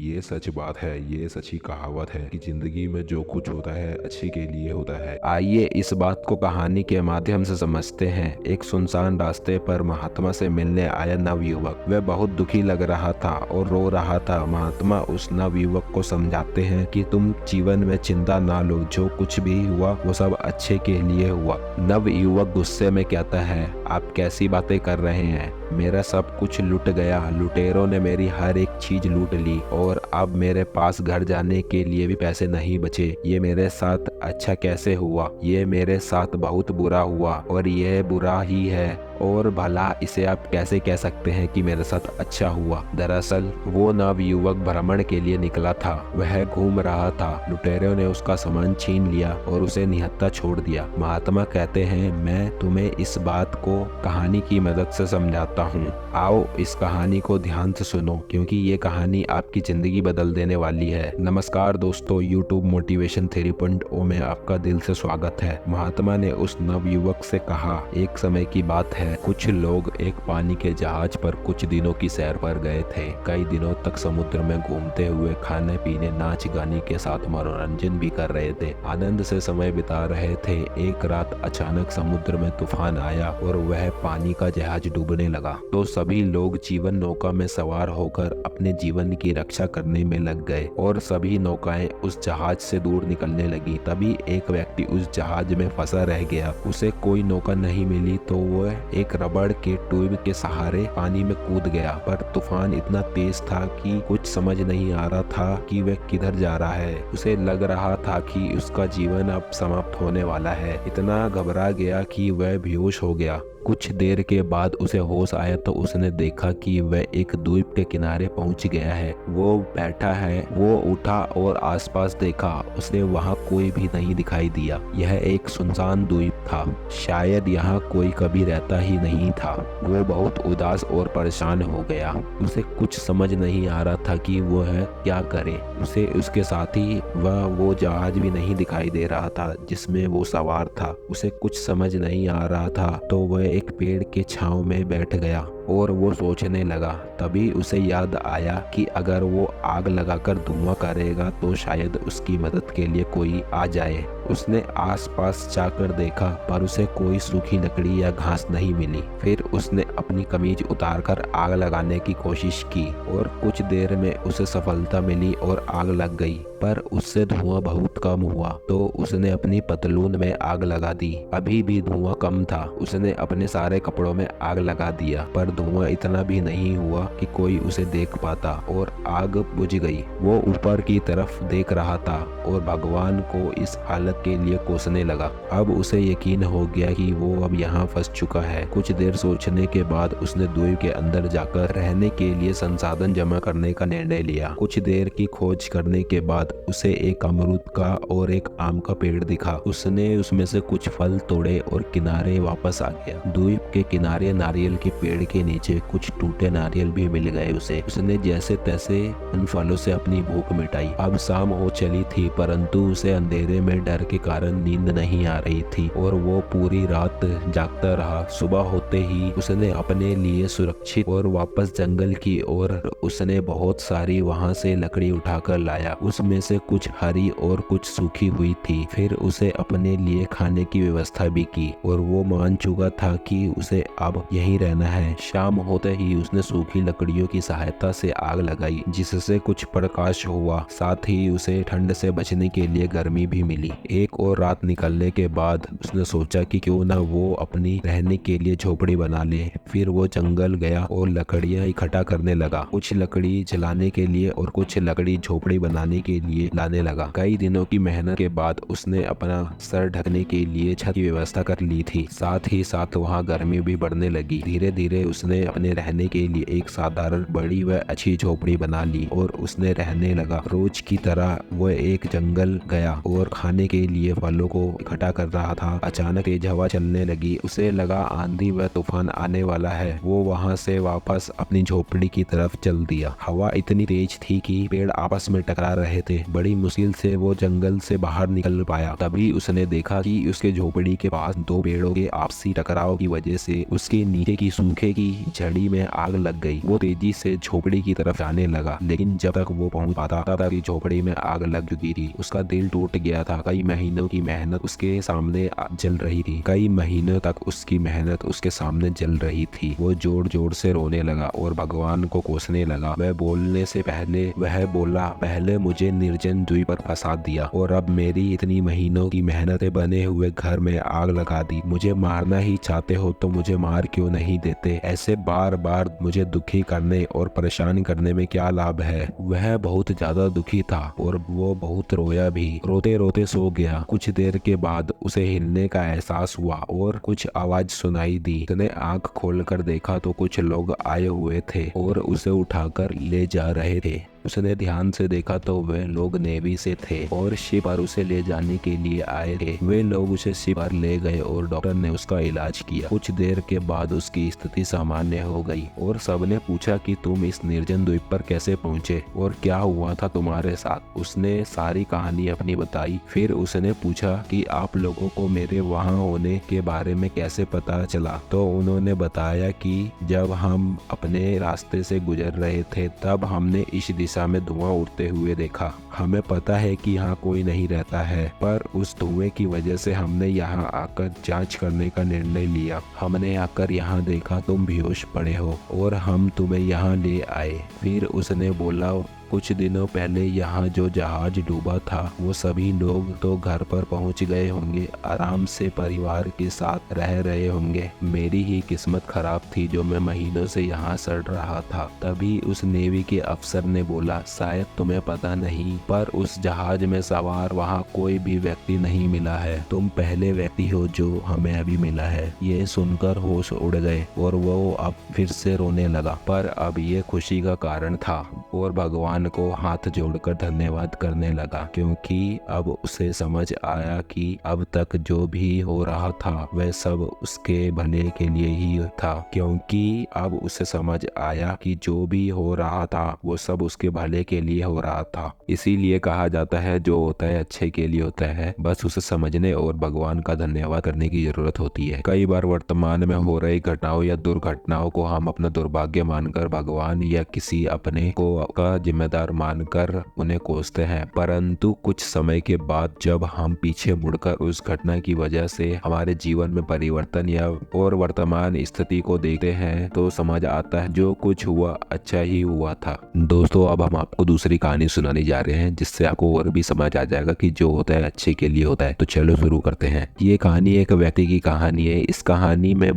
ये सच बात है, ये सच्ची कहावत है कि जिंदगी में जो कुछ होता है अच्छे के लिए होता है। आइए इस बात को कहानी के माध्यम से समझते हैं। एक सुनसान रास्ते पर महात्मा से मिलने आया नवयुवक। वह बहुत दुखी लग रहा था और रो रहा था। महात्मा उस नवयुवक को समझाते हैं कि तुम जीवन में चिंता ना लो, जो कुछ भी हुआ वो सब अच्छे के लिए हुआ। नवयुवक गुस्से में कहता है, आप कैसी बातें कर रहे हैं? मेरा सब कुछ लुट गया, लुटेरों ने मेरी हर एक चीज लूट ली और अब मेरे पास घर जाने के लिए भी पैसे नहीं बचे। ये मेरे साथ अच्छा कैसे हुआ? ये मेरे साथ बहुत बुरा हुआ और ये बुरा ही है। और भला इसे आप कैसे कह सकते हैं कि मेरे साथ अच्छा हुआ? दरअसल वो नवयुवक भ्रमण के लिए निकला था। वह घूम रहा था। लुटेरों ने उसका सामान छीन लिया और उसे निहत्था छोड़ दिया। महात्मा कहते हैं, मैं तुम्हें इस बात को कहानी की मदद से समझाता हूँ। आओ इस कहानी को ध्यान से सुनो, क्योंकि ये कहानी आपकी जिंदगी बदल देने वाली है। नमस्कार दोस्तों, YouTube मोटिवेशन 3.0 में आपका दिल से स्वागत है। महात्मा ने उस नवयुवक से कहा, एक समय की बात है, कुछ लोग एक पानी के जहाज पर कुछ दिनों की सैर पर गए थे। कई दिनों तक समुद्र में घूमते हुए खाने पीने नाच गाने के साथ मनोरंजन भी कर रहे थे, आनंद से समय बिता रहे थे। एक रात अचानक समुद्र में तूफान आया और वह पानी का जहाज डूबने लगा। तो सभी लोग जीवन नौका में सवार होकर अपने जीवन की रक्षा करने में लग गए और सभी नौकाएं उस जहाज से दूर निकलने लगी। तभी एक व्यक्ति उस जहाज में फंसा रह गया। उसे कोई नौका नहीं मिली तो वह एक रबड़ के ट्यूब के सहारे पानी में कूद गया, पर तूफान इतना तेज था कि कुछ समझ नहीं आ रहा था कि वह किधर जा रहा है। उसे लग रहा था कि उसका जीवन अब समाप्त होने वाला है। इतना घबरा गया कि वह बेहोश हो गया। कुछ देर के बाद उसे होश आया तो उसने देखा कि वह एक द्वीप के किनारे पहुंच गया है। वो बैठा है। वो उठा और आसपास देखा। उसे वहां कोई भी नहीं दिखाई दिया। यह एक सुनसान द्वीप था। शायद यहाँ कोई कभी रहता ही नहीं था। वो बहुत उदास और परेशान हो गया। उसे कुछ समझ नहीं आ रहा था कि वह क्या करे। उसे उसके साथ ही वो जहाज भी नहीं दिखाई दे रहा था जिसमें वो सवार था। उसे कुछ समझ नहीं आ रहा था तो वह एक पेड़ के छांव में बैठ गया और वो सोचने लगा। तभी उसे याद आया कि अगर वो आग लगाकर धुआं करेगा तो शायद उसकी मदद के लिए कोई आ जाए। उसने आसपास जाकर देखा पर उसे कोई सूखी लकड़ी या घास नहीं मिली। फिर उसने अपनी कमीज उतारकर आग लगाने की कोशिश की और कुछ देर में उसे सफलता मिली और आग लग गई, पर उससे धुआं बहुत कम हुआ। तो उसने अपनी पतलून में आग लगा दी। अभी भी धुआं कम था। उसने अपने सारे कपड़ों में आग लगा दिया, पर धुआं इतना भी नहीं हुआ कि कोई उसे देख पाता और आग बुझ गई। वो ऊपर की तरफ देख रहा था और भगवान को इस हालत के लिए कोसने लगा। अब उसे यकीन हो गया कि वो अब यहाँ फंस चुका है। कुछ देर सोचने के बाद उसने द्वीप के अंदर जाकर रहने के लिए संसाधन जमा करने का निर्णय लिया। कुछ देर की खोज करने के बाद उसे एक अमरूद का और एक आम का पेड़ दिखा। उसने उसमें से कुछ फल तोड़े और किनारे वापस आ गया। द्वीप के किनारे नारियल के पेड़ के नीचे कुछ टूटे नारियल भी मिल गए उसे। उसने जैसे तैसे उन फलों से अपनी भूख मिटाई। अब शाम हो चली थी, परंतु उसे अंधेरे में डर के कारण नींद नहीं आ रही थी और वो पूरी रात जागता रहा। सुबह होते ही उसने अपने लिए सुरक्षित और वापस जंगल की ओर उसने बहुत सारी वहां से लकड़ी उठाकर लाया। उसमें से कुछ हरी और कुछ सूखी हुई थी। फिर उसे अपने लिए खाने की व्यवस्था भी की और वो मान चुका था कि उसे अब यहीं रहना है। शाम होते ही उसने सूखी लकड़ियों की सहायता से आग लगाई, जिससे कुछ प्रकाश हुआ। साथ ही उसे ठंड से बचने के लिए गर्मी भी मिली। एक और रात निकलने के बाद उसने सोचा कि क्यों ना वो अपनी रहने के लिए झोपड़ी बना ले। फिर वो जंगल गया और लकड़ियां इकट्ठा करने लगा। कुछ लकड़ी जलाने के लिए और कुछ लकड़ी झोपड़ी बनाने के लिए लाने लगा। कई दिनों की मेहनत के बाद उसने अपना सर ढकने के लिए छत की व्यवस्था कर ली थी। साथ ही साथ वहाँ गर्मी भी बढ़ने लगी। धीरे धीरे उसने अपने रहने के लिए एक साधारण बड़ी व अच्छी झोपड़ी बना ली और उसने रहने लगा। रोज की तरह वह एक जंगल गया और खाने के के लिए फलों को इकट्ठा कर रहा था। अचानक तेज हवा चलने लगी। उसे लगा आंधी व तूफान आने वाला है। वो वहाँ से वापस अपनी झोपड़ी की तरफ चल दिया। हवा इतनी तेज थी कि पेड़ आपस में टकरा रहे थे। बड़ी मुश्किल से वो जंगल से बाहर निकल पाया। तभी उसने देखा कि उसके झोपड़ी के पास दो पेड़ों के आपसी टकराव की वजह से उसके नीचे की सूखे की झड़ी में आग लग गई। वो तेजी से झोपड़ी की तरफ जाने लगा, लेकिन जब तक वो पहुंच पाता तब तक झोपड़ी में आग लग चुकी थी। उसका दिल टूट गया था। कई महीनों की मेहनत उसके सामने जल रही थी। कई महीनों तक उसकी मेहनत उसके सामने जल रही थी। वो जोर जोर से रोने लगा और भगवान को कोसने लगा। वह बोलने से पहले वह बोला, पहले मुझे निर्जन द्वीप पर फंसा दिया और अब मेरी इतनी महीनों की मेहनतें बने हुए घर में आग लगा दी। मुझे मारना ही चाहते हो तो मुझे मार क्यों नहीं देते? ऐसे बार बार मुझे दुखी करने और परेशान करने में क्या लाभ है? वह बहुत ज्यादा दुखी था और वो बहुत रोया भी। रोते रोते सो गया। कुछ देर के बाद उसे हिलने का एहसास हुआ और कुछ आवाज सुनाई दी। उसने आंख खोलकर देखा तो कुछ लोग आए हुए थे और उसे उठाकर ले जा रहे थे। उसने ध्यान से देखा तो वे लोग नेवी से थे और शिप पर उसे ले जाने के लिए आए थे। वे लोग उसे शिप पर ले गए और डॉक्टर ने उसका इलाज किया। कुछ देर के बाद उसकी स्थिति सामान्य हो गई और सबने पूछा कि तुम इस निर्जन द्वीप पर कैसे पहुंचे और क्या हुआ था तुम्हारे साथ। उसने सारी कहानी अपनी बताई। फिर उसने पूछा कि आप लोगों को मेरे वहां होने के बारे में कैसे पता चला। तो उन्होंने बताया कि जब हम अपने रास्ते से गुजर रहे थे तब हमने इस दिशा में धुआं उड़ते हुए देखा। हमें पता है कि यहाँ कोई नहीं रहता है, पर उस धुएं की वजह से हमने यहाँ आकर जांच करने का निर्णय लिया। हमने आकर यहाँ देखा तुम बेहोश पड़े हो और हम तुम्हें यहाँ ले आए। फिर उसने बोला, कुछ दिनों पहले यहाँ जो जहाज डूबा था वो सभी लोग तो घर पर पहुँच गए होंगे, आराम से परिवार के साथ रह रहे होंगे। मेरी ही किस्मत खराब थी जो मैं महीनों से यहाँ सड़ रहा था। तभी उस नेवी के अफसर ने बोला, शायद तुम्हें पता नहीं पर उस जहाज में सवार वहाँ कोई भी व्यक्ति नहीं मिला है। तुम पहले व्यक्ति हो जो हमें अभी मिला है। ये सुनकर होश उड़ गए और वो अब फिर से रोने लगा। पर अब ये खुशी का कारण था और भगवान को हाथ जोड़कर धन्यवाद करने लगा, क्योंकि अब उसे समझ आया कि अब तक जो भी हो रहा था वह सब उसके भले के लिए ही था। क्योंकि अब उसे समझ आया कि जो भी हो रहा था वो सब उसके भले के लिए हो रहा था। इसीलिए कहा जाता है जो होता है अच्छे के लिए होता है। बस उसे समझने और भगवान का धन्यवाद करने की जरूरत होती है। कई बार वर्तमान में हो रही घटनाओं या दुर्घटनाओं को हम अपना दुर्भाग्य मानकर भगवान या किसी अपने को का जिम्मेदार मानकर उन्हें कोसते हैं, परंतु कुछ समय के बाद जब हम पीछे मुड़कर उस घटना की वजह से हमारे जीवन में परिवर्तन या और वर्तमान स्थिति को देखते हैं तो समझ आता है जो कुछ हुआ अच्छा ही हुआ था। दोस्तों, अब हम आपको दूसरी कहानी सुनाने जा रहे हैं जिससे आपको और भी समझ आ जाएगा कि जो होता है अच्छे के लिए होता है। तो चलो शुरू करते हैं। ये कहानी एक व्यक्ति की कहानी है। इस कहानी में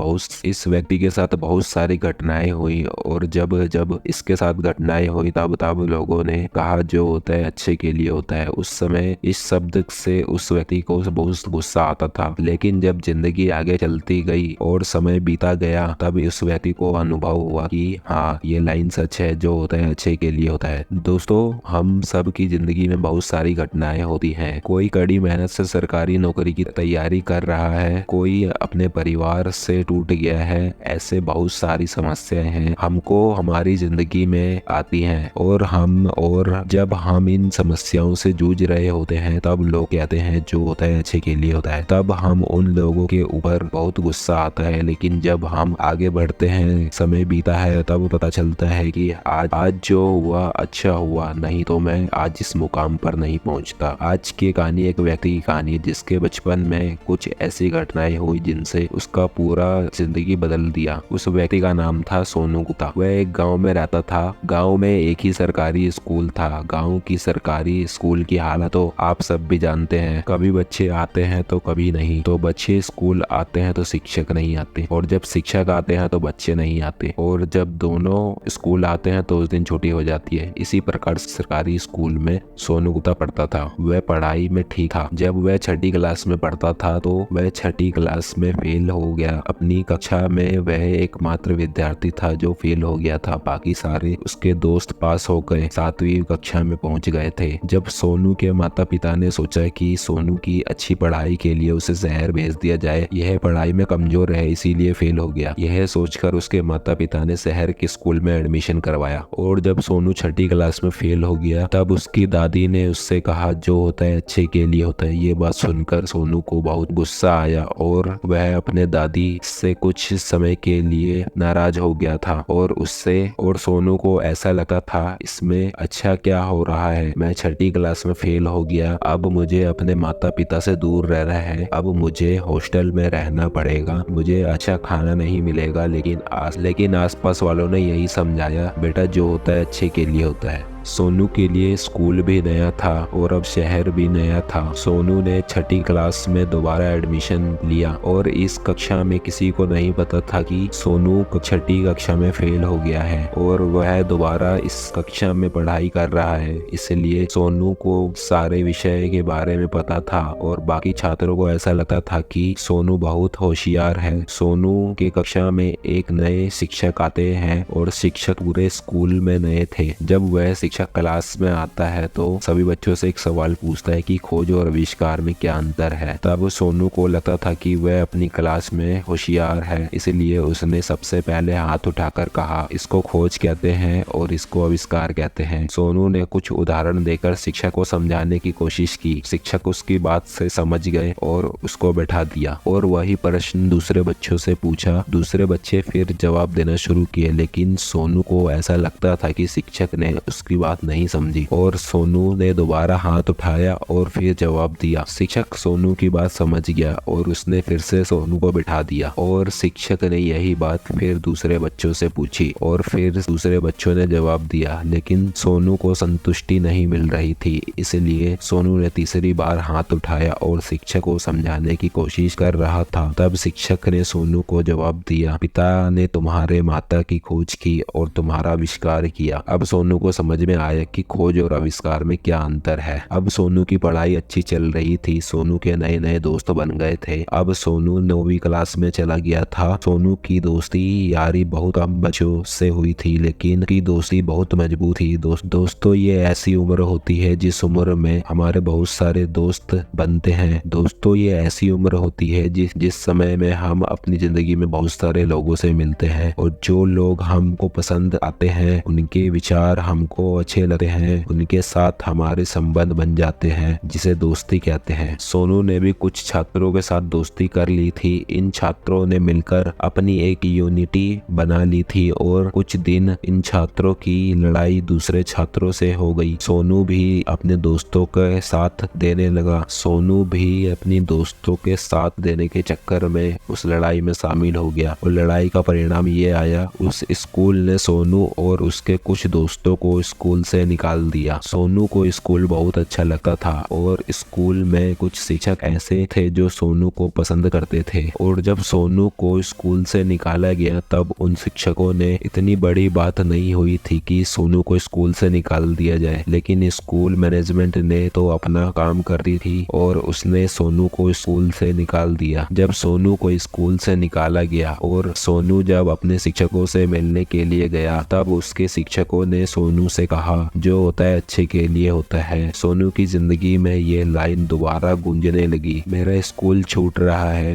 इस व्यक्ति के साथ बहुत सारी घटनाएं हुई और जब जब इसके साथ घटनाएं हुई तब लोगों ने कहा जो होता है अच्छे के लिए होता है। उस समय इस शब्द से उस व्यक्ति को बहुत गुस्सा आता था, लेकिन जब जिंदगी आगे चलती गई और समय बीता गया तब उस व्यक्ति को अनुभव हुआ कि हाँ, ये लाइन सच है, जो होता है अच्छे के लिए होता है। दोस्तों, हम सब की जिंदगी में बहुत सारी घटनाएं होती हैं। कोई कड़ी मेहनत से सरकारी नौकरी की तैयारी कर रहा है, कोई अपने परिवार से टूट गया है। ऐसे बहुत सारी समस्याएं हैं हमको हमारी जिंदगी में आती हैं और जब हम इन समस्याओं से जूझ रहे होते हैं तब लोग कहते हैं जो होता है अच्छे के लिए होता है। तब हम उन लोगों के ऊपर बहुत गुस्सा आता है, लेकिन जब हम आगे बढ़ते हैं, समय बीता है, तब पता चलता है कि आज जो हुआ अच्छा हुआ, नहीं तो मैं आज इस मुकाम पर नहीं पहुंचता। आज की कहानी एक व्यक्ति की कहानी है जिसके बचपन में कुछ ऐसी घटनाएं हुई जिनसे उसका पूरा जिंदगी बदल दिया। उस व्यक्ति का नाम था सोनू गुप्ता। वह एक गाँव में रहता था। गाँव में एक ही सरकारी स्कूल था। गांव की सरकारी स्कूल की हालत तो आप सब भी जानते हैं। कभी बच्चे आते हैं तो कभी नहीं। तो बच्चे स्कूल आते हैं तो शिक्षक नहीं आते, और जब शिक्षक आते हैं तो बच्चे नहीं आते, और जब दोनों स्कूल आते हैं तो उस दिन छुट्टी हो जाती है। इसी प्रकार सरकारी स्कूल में सोनू गुप्ता पढ़ता था। वह पढ़ाई में ठीक था। जब वह 6ठी क्लास में पढ़ता था तो वह 6ठी क्लास में फेल हो गया। अपनी कक्षा में वह एकमात्र विद्यार्थी था जो फेल हो गया था। बाकी सारे उसके दोस्त पास हो गए में 7वीं कक्षा में पहुंच गए थे। जब सोनू के माता पिता ने सोचा कि सोनू की अच्छी पढ़ाई के लिए उसे शहर भेज दिया जाए, यह पढ़ाई में कमजोर है इसीलिए फेल हो गया, यह सोचकर उसके माता पिता ने शहर के स्कूल में एडमिशन करवाया। और जब सोनू छठी क्लास में फेल हो गया तब उसकी दादी ने उससे कहा जो होता है अच्छे के लिए होता है। ये बात सुनकर सोनू को बहुत गुस्सा आया और वह अपने दादी से कुछ समय के लिए नाराज हो गया था और सोनू को ऐसा लगा था इसमें अच्छा क्या हो रहा है, मैं छठी क्लास में फेल हो गया, अब मुझे अपने माता पिता से दूर रहना है, अब मुझे हॉस्टल में रहना पड़ेगा, मुझे अच्छा खाना नहीं मिलेगा। लेकिन आसपास वालों ने यही समझाया बेटा जो होता है अच्छे के लिए होता है। सोनू के लिए स्कूल भी नया था और अब शहर भी नया था। सोनू ने छठी क्लास में दोबारा एडमिशन लिया और इस कक्षा में किसी को नहीं पता था कि सोनू छठी कक्षा में फेल हो गया है और वह दोबारा इस कक्षा में पढ़ाई कर रहा है। इसलिए सोनू को सारे विषय के बारे में पता था और बाकी छात्रों को ऐसा लगता था कि सोनू बहुत होशियार है। सोनू के कक्षा में एक नए शिक्षक आते हैं और शिक्षक पूरे स्कूल में नए थे। जब वह शिक्षक क्लास में आता है तो सभी बच्चों से एक सवाल पूछता है कि खोज और आविष्कार में क्या अंतर है। तब सोनू को लगता था कि वह अपनी क्लास में होशियार है, इसलिए उसने सबसे पहले हाथ उठाकर कहा इसको खोज कहते हैं और इसको आविष्कार कहते हैं। सोनू ने कुछ उदाहरण देकर शिक्षक को समझाने की कोशिश की। शिक्षक उसकी बात से समझ गए और उसको बैठा दिया और वही प्रश्न दूसरे बच्चों से पूछा। दूसरे बच्चे फिर जवाब देना शुरू किए, लेकिन सोनू को ऐसा लगता था कि शिक्षक ने उसकी बात नहीं समझी और सोनू ने दोबारा हाथ उठाया और फिर जवाब दिया। शिक्षक सोनू की बात समझ गया और उसने फिर से सोनू को बिठा दिया और शिक्षक ने यही बात फिर दूसरे बच्चों से पूछी और फिर दूसरे बच्चों ने जवाब दिया, लेकिन सोनू को संतुष्टि नहीं मिल रही थी। इसलिए सोनू ने तीसरी बार हाथ उठाया और शिक्षक को समझाने की कोशिश कर रहा था। तब शिक्षक ने सोनू को जवाब दिया पिता ने तुम्हारे माता की खोज की और तुम्हारा आविष्कार किया। अब सोनू को समझ में आया कि खोज और आविष्कार में क्या अंतर है। अब सोनू की पढ़ाई अच्छी चल रही थी। सोनू के नए नए दोस्त बन गए थे। अब सोनू 9वीं क्लास में चला गया था। सोनू की दोस्ती यारी बहुत कम बच्चों से हुई थी, लेकिन की दोस्ती बहुत मजबूत थी। दोस्तों ये ऐसी उम्र होती है जिस उम्र में हमारे बहुत सारे दोस्त बनते हैं। दोस्तों ये ऐसी उम्र होती है जिस समय में हम अपनी जिंदगी में बहुत सारे लोगों से मिलते हैं और जो लोग हमको पसंद आते हैं, उनके विचार हमको अच्छे लगते हैं, उनके साथ हमारे संबंध बन जाते हैं, जिसे दोस्ती कहते हैं। सोनू ने भी कुछ छात्रों के साथ दोस्ती कर ली थी। इन छात्रों ने मिलकर अपनी एक यूनिटी बना ली थी और कुछ दिन इन छात्रों की लड़ाई दूसरे छात्रों से हो गई। सोनू भी अपने दोस्तों के साथ देने लगा। सोनू भी अपनी दोस्तों के साथ देने के चक्कर में उस लड़ाई में शामिल हो गया और लड़ाई का परिणाम ये आया, उस स्कूल ने सोनू और उसके कुछ दोस्तों को स्कूल से निकाल दिया। सोनू को स्कूल बहुत अच्छा लगता था और स्कूल में कुछ शिक्षक ऐसे थे जो सोनू को पसंद करते थे और जब सोनू को स्कूल से निकाला गया तब उन शिक्षकों ने इतनी बड़ी बात नहीं हुई थी कि सोनू को स्कूल से निकाल दिया जाए, लेकिन स्कूल मैनेजमेंट ने तो अपना काम कर दी थी और उसने सोनू को स्कूल से निकाल दिया। जब सोनू को स्कूल से निकाला गया और सोनू जब अपने शिक्षकों से मिलने के लिए गया तब उसके शिक्षकों ने सोनू से कहा जो होता है अच्छे के लिए होता है। सोनू की जिंदगी में ये लाइन दोबारा गूंजने लगी, मेरा स्कूल छूट रहा है,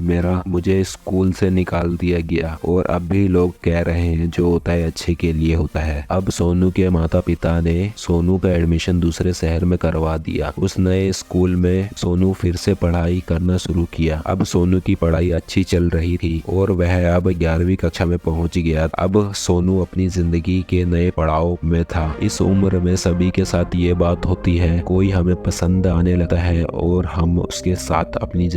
मुझे स्कूल से निकाल दिया गया और अब भी लोग कह रहे हैं जो होता है अच्छे के लिए होता है। अब सोनू के माता पिता ने सोनू का एडमिशन दूसरे शहर में करवा दिया। उस नए स्कूल में सोनू फिर से पढ़ाई करना शुरू किया। अब सोनू की पढ़ाई अच्छी चल रही थी और वह अब 11वीं कक्षा में पहुंच गया। अब सोनू अपनी जिंदगी के नए पड़ाव में था। इस उम्र में सभी के साथ ये बात होती है, कोई हमें पसंद आने लगता है और हम उसके साथ अपनी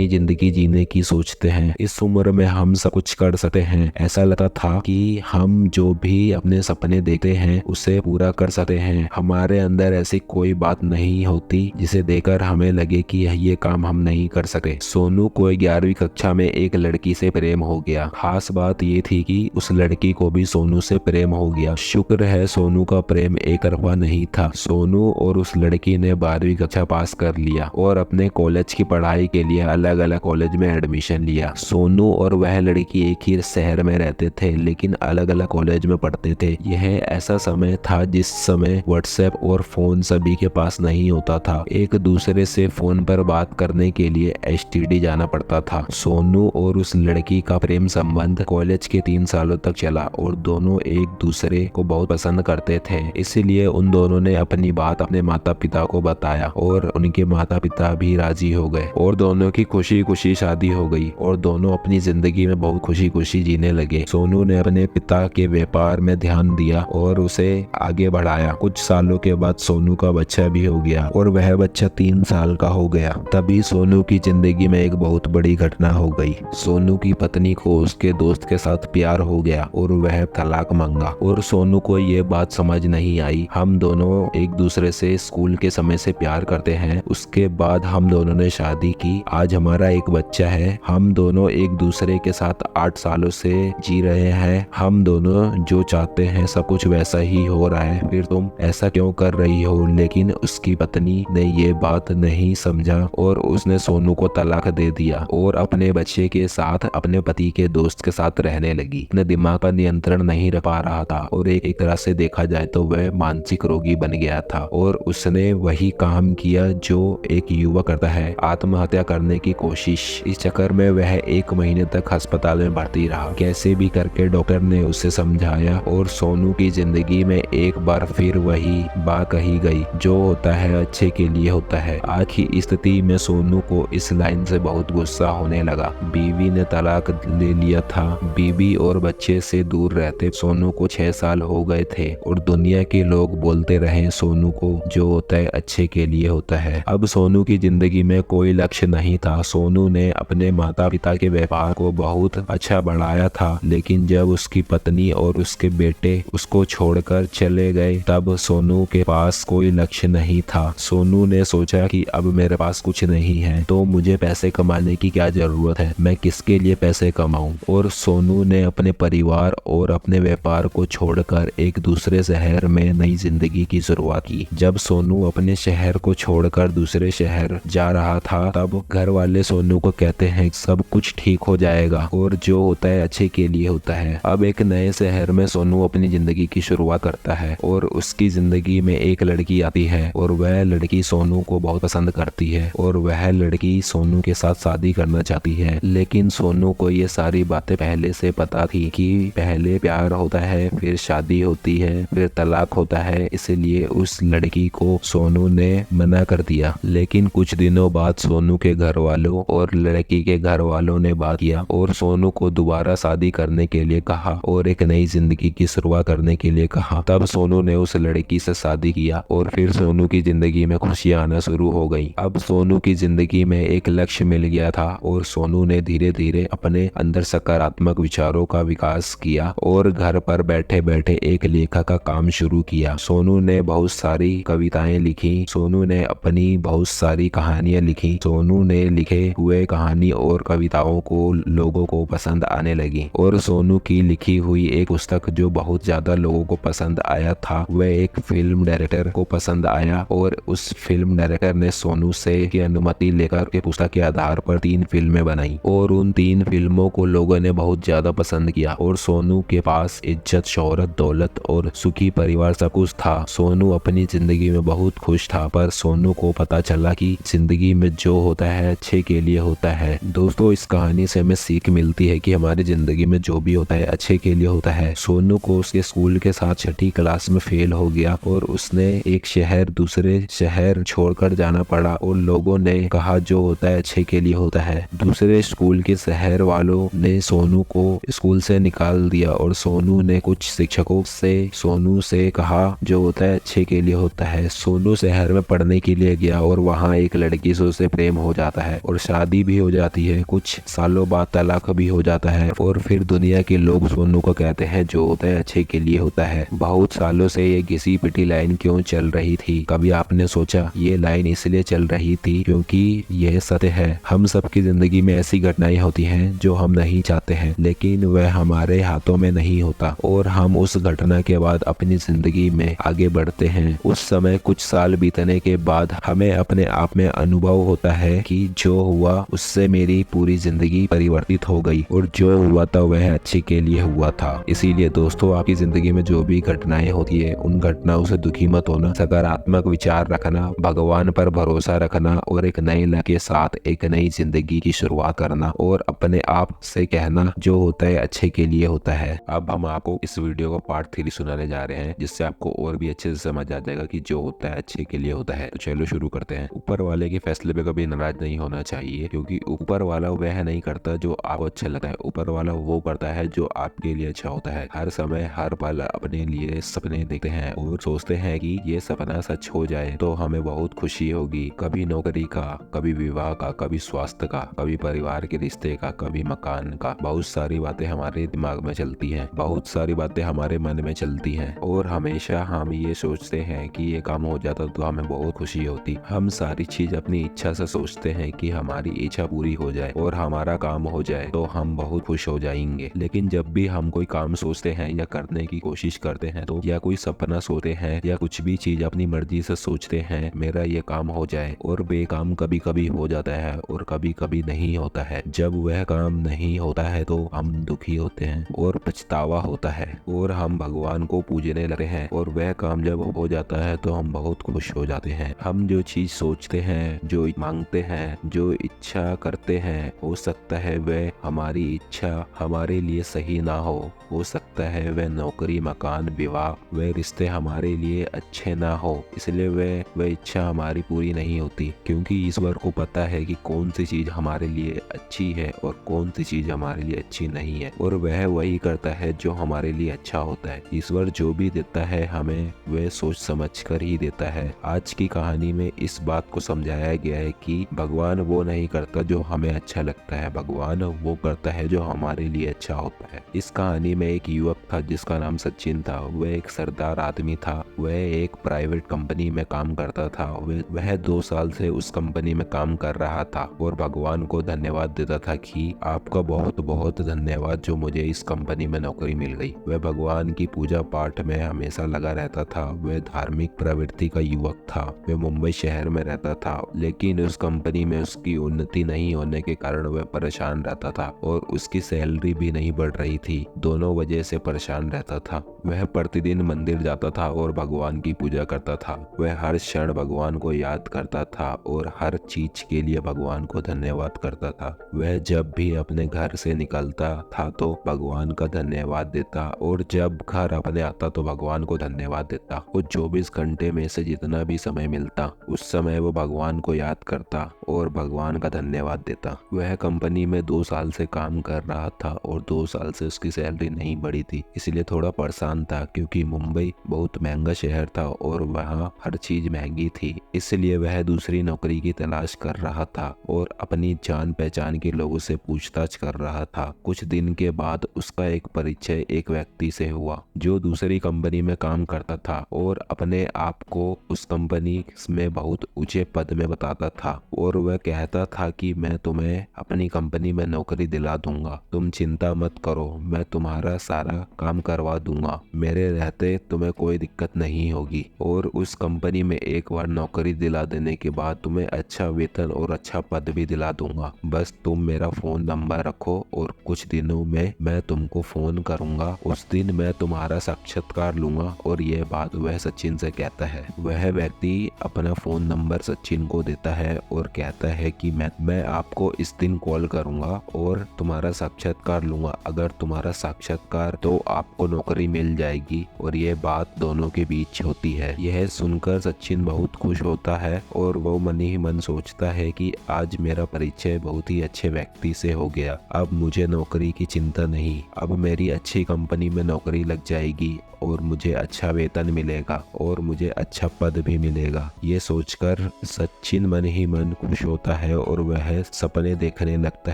जिंदगी जीने की सोचते हैं। इस उम्र में हम सब कुछ कर सकते हैं। ऐसा लगता था कि हम जो भी अपने सपने देखते हैं उसे पूरा कर सकते हैं। हमारे अंदर ऐसी कोई बात नहीं होती जिसे देखकर हमें लगे कि ये काम हम नहीं कर सकते। सोनू को 11वीं कक्षा में एक लड़की से प्रेम हो गया। खास बात ये थी कि उस लड़की को भी सोनू से प्रेम हो गया। शुक्र है सोनू का प्रेम एकतरफा नहीं था। सोनू और उस लड़की ने 12वीं कक्षा पास कर लिया और अपने कॉलेज की पढ़ाई के लिए अलग अलग कॉलेज में एडमिशन लिया। सोनू और वह लड़की एक ही शहर में रहते थे लेकिन अलग अलग कॉलेज में पढ़ते थे। यह ऐसा समय था जिस समय व्हाट्सएप और फोन सभी के पास नहीं होता था। एक दूसरे से फोन पर बात करने के लिए एसटीडी जाना पड़ता था। सोनू और उस लड़की का प्रेम संबंध कॉलेज के 3 सालों तक चला और दोनों एक दूसरे को बहुत पसंद करते थे। इसलिए उन दोनों ने अपनी बात अपने माता पिता को बताया और उनके माता पिता भी राजी हो गए और दोनों की खुशी खुशी शादी हो गई और दोनों अपनी जिंदगी में बहुत खुशी खुशी जीने लगे। सोनू ने अपने पिता के व्यापार में ध्यान दिया और उसे आगे बढ़ाया। कुछ सालों के बाद सोनू का बच्चा भी हो गया और वह बच्चा 3 साल का हो गया। तभी सोनू की जिंदगी में एक बहुत बड़ी घटना हो गई। सोनू की पत्नी को उसके दोस्त के साथ प्यार हो गया और वह तलाक मांगा और सोनू को ये बात समझ नहीं आई। हम दोनों एक दूसरे से स्कूल के समय से प्यार करते हैं, उसके बाद हम दोनों ने शादी की, आज हमारा एक बच्चा है, हम दोनों एक दूसरे के साथ 8 सालों से जी रहे हैं, हम दोनों जो चाहते हैं सब कुछ वैसा ही हो रहा है, फिर तुम ऐसा क्यों कर रही हो। लेकिन उसकी पत्नी ने ये बात नहीं समझा और उसने सोनू को तलाक दे दिया और अपने बच्चे के साथ अपने पति के दोस्त के साथ रहने लगी। अपने दिमाग पर नियंत्रण नहीं रख पा रहा था और एक तरह से देखा जाए तो वह मानसिक रोगी बन गया था और उसने वही काम किया जो एक युवक करता है, आत्महत्या करने की कोशिश। इस चक्कर में वह 1 महीने तक अस्पताल में भर्ती रहा। कैसे भी करके डॉक्टर ने उसे समझाया और सोनू की जिंदगी में एक बार फिर वही बात कही गई, जो होता है अच्छे के लिए होता है। आज की स्थिति में सोनू को इस लाइन से बहुत गुस्सा होने लगा। बीवी ने तलाक ले लिया था, बीवी और बच्चे से दूर रहते सोनू को 6 साल हो गए थे और दुनिया के लोग बोलते रहे सोनू को जो होता है अच्छे के लिए होता है। अब सोनू की जिंदगी में कोई लक्ष्य नहीं था। सोनू ने अपने माता पिता के व्यापार को बहुत अच्छा बढ़ाया था, लेकिन जब उसकी पत्नी और उसके बेटे उसको छोड़कर चले गए तब सोनू के पास कोई लक्ष्य नहीं था। सोनू ने सोचा कि अब मेरे पास कुछ नहीं है तो मुझे पैसे कमाने की क्या जरूरत है, मैं किसके लिए पैसे कमाऊं। और सोनू ने अपने परिवार और अपने व्यापार को छोड़कर एक दूसरे शहर में नई जिंदगी की शुरुआत की। जब सोनू अपने शहर को छोड़कर दूसरे शहर जा रहा था तब घर वाले सोनू को कहते हैं सब कुछ ठीक हो जाएगा और जो होता है अच्छे के लिए होता है। अब एक नए शहर में सोनू अपनी जिंदगी की शुरुआत करता है और उसकी जिंदगी में एक लड़की आती है और वह लड़की सोनू को बहुत पसंद करती है और वह लड़की सोनू के साथ शादी करना चाहती है। लेकिन सोनू को ये सारी बातें पहले से पता थी कि पहले प्यार होता है, फिर शादी होती है, फिर तलाक होता है, इसलिए उस लड़की को सोनू ने मना कर दिया। लेकिन कुछ दिनों बाद सोनू के घर वालों और लड़की के घर वालों ने बात किया और सोनू को दोबारा शादी करने के लिए कहा और एक नई जिंदगी की शुरुआत करने के लिए कहा। तब सोनू ने उस लड़की से शादी किया और फिर सोनू की जिंदगी में खुशियां आना शुरू हो गई। अब सोनू की जिंदगी में एक लक्ष्य मिल गया था और सोनू ने धीरे धीरे अपने अंदर सकारात्मक विचारों का विकास किया और घर पर बैठे बैठे एक लेखक का काम शुरू किया। सोनू ने बहुत सारी कविताएं लिखी, सोनू ने अपनी बहुत सारी कहानियां लिखी। सोनू ने लिखे हुए कहानी और कविताओं को लोगों को पसंद आने लगी और सोनू की लिखी हुई एक पुस्तक जो बहुत ज्यादा लोगों को पसंद आया था वह एक फिल्म डायरेक्टर को पसंद आया और उस फिल्म डायरेक्टर ने सोनू से की अनुमति लेकर के पुस्तक के आधार पर 3 फिल्में बनाई और उन 3 फिल्मों को लोगों ने बहुत ज्यादा पसंद किया और सोनू के पास इज्जत, शोहरत, दौलत और सुखी परिवार सब कुछ था। सोनू अपनी जिंदगी में बहुत खुश था, पर सोनू को पता चला कि जिंदगी में जो होता है अच्छे के लिए होता है। दोस्तों, इस कहानी से हमें सीख मिलती है कि हमारी जिंदगी में जो भी होता है अच्छे के लिए होता है। सोनू को उसके स्कूल के साथ 6ठी क्लास में फेल हो गया और उसने एक शहर दूसरे शहर छोड़कर जाना पड़ा और लोगों ने कहा जो होता है अच्छे के लिए होता है। दूसरे स्कूल के शहर वालों ने सोनू को स्कूल से निकाल दिया और सोनू ने कुछ शिक्षकों से सोनू से कहा जो होता है अच्छे के लिए होता है। सोनू शहर में पढ़ने के लिए गया और वहाँ एक लड़की से उसे प्रेम हो जाता है और शादी भी हो जाती है। कुछ सालों बाद तलाक भी हो जाता है और फिर दुनिया के लोग सोनू को कहते हैं जो होता है अच्छे के लिए होता है। बहुत सालों से ये घिसी पिटी लाइन क्यों चल रही थी? कभी आपने सोचा? ये लाइन इसलिए चल रही थी क्योंकि यह सत्य है। हम सबकी जिंदगी में ऐसी घटनाएं होती हैं जो हम नहीं चाहते हैं, लेकिन वह हमारे हाथों में नहीं होता और हम उस घटना के बाद अपनी जिंदगी में आगे बढ़ते हैं उस समय कुछ साल बीतने के बाद हमें अपने आप में अनुभव होता है कि जो हुआ उससे मेरी पूरी जिंदगी परिवर्तित हो गई और जो हुआ था वह अच्छे के लिए हुआ था। इसीलिए दोस्तों, आपकी जिंदगी में जो भी घटनाएं होती है उन घटनाओं से दुखी मत होना, सकारात्मक विचार रखना, भगवान पर भरोसा रखना और एक नए लक्ष्य के साथ एक नई जिंदगी की शुरुआत करना और अपने आप से कहना जो होता है अच्छे के लिए होता है। अब हम आपको इस वीडियो को पार्ट 3 सुनाने जा रहे हैं, जिससे आपको और भी अच्छे से समझ आ जाएगा कि जो होता है अच्छे के लिए होता है। तो चलो शुरू करते हैं। ऊपर वाले के फैसले पे कभी नाराज नहीं होना चाहिए, क्योंकि ऊपर वाला वह नहीं करता जो आपको अच्छा लगता है, ऊपर वाला वो करता है जो आपके लिए अच्छा होता है। हर समय हर पल अपने लिए सपने देखते हैं और सोचते हैं कि ये सपना सच हो जाए तो हमें बहुत खुशी होगी। कभी नौकरी का, कभी विवाह का, कभी स्वास्थ्य का, कभी परिवार के रिश्ते का, कभी मकान का। बहुत सारी बातें हमारे दिमाग में चलती हैं, बहुत सारी बातें हमारे मन में चलती हैं और हमेशा हम ये सोचते हैं कि ये काम हो जाता तो हमें बहुत खुशी होती। हम सारी चीज अपनी इच्छा से सोचते हैं कि हमारी इच्छा पूरी हो जाए और हमारा काम हो जाए तो हम बहुत खुश हो जाएंगे। लेकिन जब भी हम कोई काम सोचते हैं या करने की कोशिश करते हैं तो, या कोई सपना सोचते हैं या कुछ भी चीज अपनी मर्जी से सोचते हैं मेरा ये काम हो जाए, और बेकाम कभी कभी हो जाता है और कभी कभी नहीं होता है। जब वह काम नहीं होता है तो हम दुखी होते हैं और पछतावा होता है और हम भगवान को पूजने लगते हैं, और वह काम जब हो जाता है तो हम बहुत खुश हो जाते हैं। हम जो चीज सोचते हैं, जो मांगते हैं, जो इच्छा करते हैं, हो सकता है वह हमारी इच्छा हमारे लिए सही ना हो सकता है वह नौकरी, मकान, विवाह, वह रिश्ते हमारे लिए अच्छे ना हो, इसलिए वह इच्छा हमारी पूरी नहीं होती। क्योंकि ईश्वर को पता है कि कौन सी चीज हमारे लिए अच्छी है और कौन सी चीज हमारे लिए अच्छी नहीं है, और वह वही करता है जो हमारे लिए अच्छा होता है। ईश्वर जो भी देता है हमें वह सोच समझ कर ही देता है। आज की कहानी में इस बात को समझाया गया है कि भगवान वो नहीं करता जो हमें अच्छा लगता है, भगवान वो करता है जो हमारे लिए अच्छा होता है। इस कहानी में एक युवक था जिसका नाम सचिन था। वह एक सरदार आदमी था। वह एक प्राइवेट कंपनी में काम करता था। वह 2 साल से उस कंपनी में काम कर रहा था और भगवान को धन्यवाद देता था कि आपका बहुत बहुत धन्यवाद जो मुझे इस कंपनी में नौकरी मिल गई। वह भगवान की पूजा पाठ में हमेशा लगा रहता था। वह धार्मिक प्रवृत्ति का युवक था। वह मुंबई शहर में रहता था, लेकिन उस कंपनी में उसकी उन्नति नहीं होने के कारण वह परेशान रहता था और उसकी सैलरी भी नहीं बढ़ रही थी। दोनों वजह से परेशान रहता था। वह प्रतिदिन मंदिर जाता था और भगवान की पूजा करता था। वह हर क्षण भगवान को याद करता था और हर चीज के लिए भगवान को धन्यवाद करता था। वह जब भी अपने घर से निकलता था तो भगवान का धन्यवाद देता, और जब घर अपने आता तो भगवान को धन्यवाद देता। वो 24 घंटे में से जितना भी समय मिलता उस समय वो भगवान को याद करता और भगवान का धन्यवाद देता। वह कंपनी में 2 साल से काम कर रहा था और 2 साल से उसकी सैलरी नहीं बढ़ी थी, इसलिए थोड़ा परेशान था, क्योंकि मुंबई बहुत महंगा शहर था और वहाँ हर चीज महंगी थी। इसलिए वह दूसरी नौकरी की तलाश कर रहा था और अपनी जान पहचान के लोगों से पूछताछ कर रहा था। कुछ दिन के बाद उसका एक परिचय एक व्यक्ति से हुआ जो दूसरी कंपनी में काम करता था और अपने आप को उस कंपनी में बहुत ऊंचे पद में बताता था, और वह कहता था कि मैं तुम्हें अपनी कंपनी में नौकरी दिला दूंगा, तुम चिंता मत करो, मैं तुम्हारा सारा काम करवा दूंगा, मेरे रहते तुम्हें कोई दिक्कत नहीं होगी, और उस कंपनी में एक बार नौकरी दिला देने के बाद तुम्हें अच्छा वेतन और अच्छा पद भी दिला दूंगा। बस तुम मेरा फोन नंबर रखो और कुछ दिनों में मैं तुमको फोन करूंगा, उस दिन मैं तुम्हारा साक्षात्कार लूंगा। और यह बात वह सचिन से कहता है। वह व्यक्ति अपना फोन नंबर सचिन को देता है और कहता है कि मैं आपको इस दिन कॉल करूंगा और तुम्हारा साक्षात्कार लूंगा। अगर तुम्हारा साक्षात्कार तो आपको नौकरी मिल जाएगी। और यह बात दोनों के बीच होती है। यह सुनकर सचिन बहुत खुश होता है और वो मन ही मन सोचता है कि आज मेरा परिचय बहुत ही अच्छे व्यक्ति से हो गया। अब मुझे नौकरी की चिंता नहीं, अब मेरी अच्छी कंपनी में नौकरी लग जाएगी और मुझे अच्छा वेतन मिलेगा और मुझे अच्छा पद भी मिलेगा। ये सोचकर सचिन मन ही मन खुश होता है और वह सपने देखने लगता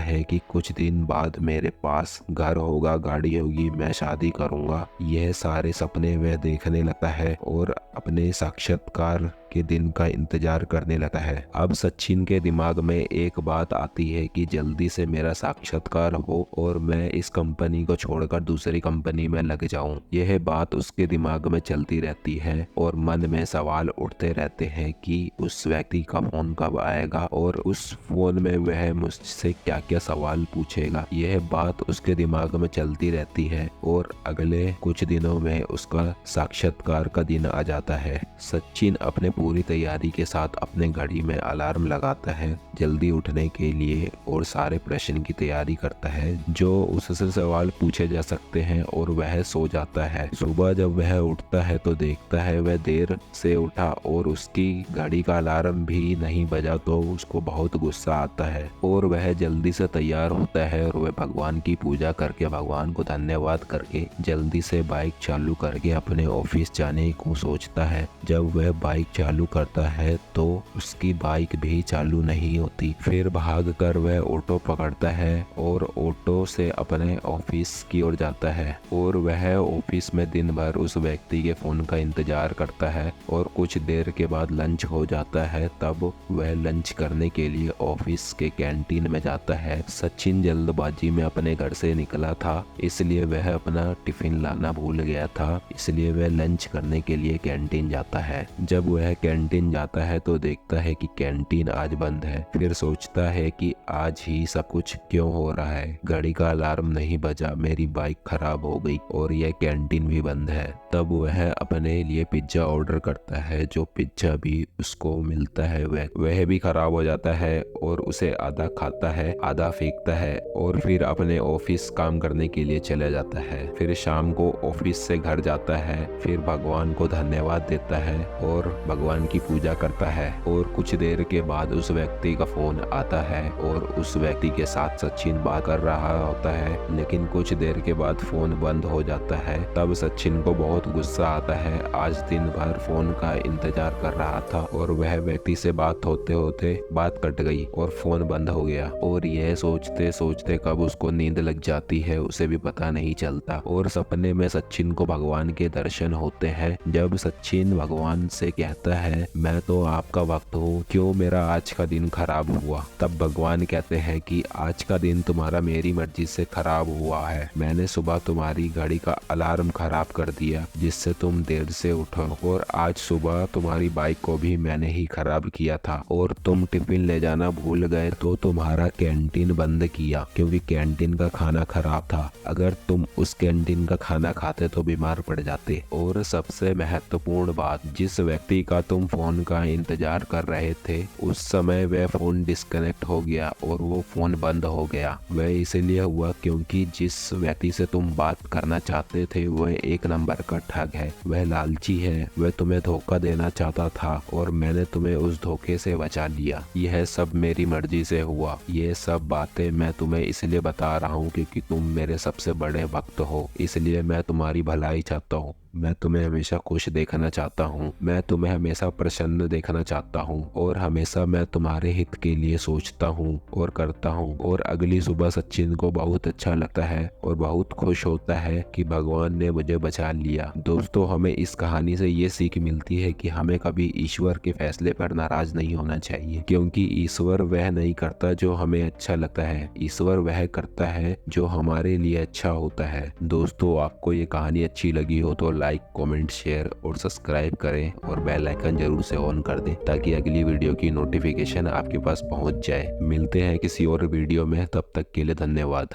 है कि कुछ दिन बाद मेरे पास घर होगा, गाड़ी होगी, मैं शादी करूंगा। यह सारे सपने वह देखने लगता है और अपने साक्षात्कार के दिन का इंतजार करने लगा है। अब सचिन के दिमाग में एक बात आती है कि जल्दी से मेरा साक्षात्कार हो और मैं इस कंपनी को छोड़कर दूसरी कंपनी में लग जाऊं। यह बात उसके उसके दिमाग में चलती रहती है और मन में सवाल उठते रहते हैं कि उस व्यक्ति का फोन कब आएगा और उस फोन में वह मुझसे क्या क्या सवाल पूछेगा। यह बात उसके दिमाग में चलती रहती है और अगले कुछ दिनों में उसका साक्षात्कार का दिन आ जाता है। सचिन अपने पूरी तैयारी के साथ अपने घड़ी में अलार्म लगाता है जल्दी उठने के लिए और सारे प्रश्न की तैयारी करता है जो उससे सवाल पूछे जा सकते हैं और वह सो जाता है। सुबह जब वह उठता है तो देखता है वह देर से उठा और उसकी घड़ी का अलार्म भी नहीं बजा तो उसको बहुत गुस्सा आता है और वह जल्दी से तैयार होता है और वह भगवान की पूजा करके भगवान को धन्यवाद करके जल्दी से बाइक चालू करके अपने ऑफिस जाने को सोचता है। जब वह बाइक चालू करता है तो उसकी बाइक भी चालू नहीं होती। फिर भागकर वह ऑटो पकड़ता है और ऑटो से अपने ऑफिस की ओर जाता है और वह ऑफिस में दिन भर उस व्यक्ति के फोन का इंतजार करता है और कुछ देर के बाद लंच हो जाता है। तब वह लंच करने के लिए ऑफिस के कैंटीन में जाता है। सचिन जल्दबाजी में अपने घर से निकला था इसलिए वह अपना टिफिन लाना भूल गया था, इसलिए वह लंच करने के लिए कैंटीन जाता है। जब वह कैंटीन जाता है तो देखता है कि कैंटीन आज बंद है। फिर सोचता है कि आज ही सब कुछ क्यों हो रहा है, घड़ी का अलार्म नहीं बजा, मेरी बाइक खराब हो गई और यह कैंटीन भी बंद है। तब वह अपने लिए पिज्जा ऑर्डर करता है जो पिज्जा भी उसको मिलता है वह भी खराब हो जाता है और उसे आधा खाता है आधा फेंकता है और फिर अपने ऑफिस काम करने के लिए चला जाता है। फिर शाम को ऑफिस से घर जाता है, फिर भगवान को धन्यवाद देता है और भगवान की पूजा करता है और कुछ देर के बाद उस व्यक्ति का फोन आता है और उस व्यक्ति के साथ सचिन बात कर रहा होता है, लेकिन कुछ देर के बाद फोन बंद हो जाता है। तब सचिन को बहुत गुस्सा आता है। आज दिन भर फोन का इंतजार कर रहा था और वह व्यक्ति से बात होते होते बात कट गई और फोन बंद हो गया और यह सोचते सोचते कब उसको नींद लग जाती है उसे भी पता नहीं चलता और सपने में सचिन को भगवान के दर्शन होते हैं। जब सचिन भगवान से कहता है मैं तो आपका भक्त हूँ, क्यों मेरा आज का दिन खराब हुआ? तब भगवान कहते हैं कि आज का दिन तुम्हारा मेरी मर्जी से खराब हुआ है। मैंने सुबह तुम्हारी घड़ी का अलार्म खराब कर दिया जिससे तुम देर से उठो और आज सुबह तुम्हारी बाइक को भी मैंने ही खराब किया था और तुम टिफिन ले जाना भूल गए तो तुम्हारा कैंटीन बंद किया क्योंकि कैंटीन का खाना खराब था। अगर तुम उस कैंटीन का खाना खाते तो बीमार पड़ जाते। और सबसे महत्वपूर्ण बात, जिस व्यक्ति का तुम फोन का इंतजार कर रहे थे उस समय वह फोन डिस्कनेक्ट हो गया और वो फोन बंद हो गया। वह इसलिए हुआ क्योंकि जिस व्यक्ति से तुम बात करना चाहते थे वह एक नंबर का ठग है, वह लालची है, वह तुम्हें धोखा देना चाहता था और मैंने तुम्हें उस धोखे से बचा लिया। यह सब मेरी मर्जी से हुआ। ये सब बातें मैं तुम्हें इसलिए बता रहा हूँ क्योंकि तुम मेरे सबसे बड़े भक्त हो, इसलिए मैं तुम्हारी भलाई चाहता हूँ। मैं तुम्हें हमेशा खुश देखना चाहता हूँ, मैं तुम्हें हमेशा प्रसन्न देखना चाहता हूँ और हमेशा मैं तुम्हारे हित के लिए सोचता हूँ और करता हूँ। और अगली सुबह सचिन को बहुत अच्छा लगता है और बहुत खुश होता है कि भगवान ने मुझे बचा लिया। दोस्तों, हमें इस कहानी से ये सीख मिलती है कि हमें कभी ईश्वर के फैसले पर नाराज नहीं होना चाहिए क्योंकि ईश्वर वह नहीं करता जो हमें अच्छा लगता है, ईश्वर वह करता है जो हमारे लिए अच्छा होता है। दोस्तों, आपको ये कहानी अच्छी लगी हो तो लाइक, कमेंट, शेयर और सब्सक्राइब करें और बेल आइकन जरूर से ऑन कर दें ताकि अगली वीडियो की नोटिफिकेशन आपके पास पहुंच जाए। मिलते हैं किसी और वीडियो में, तब तक के लिए धन्यवाद।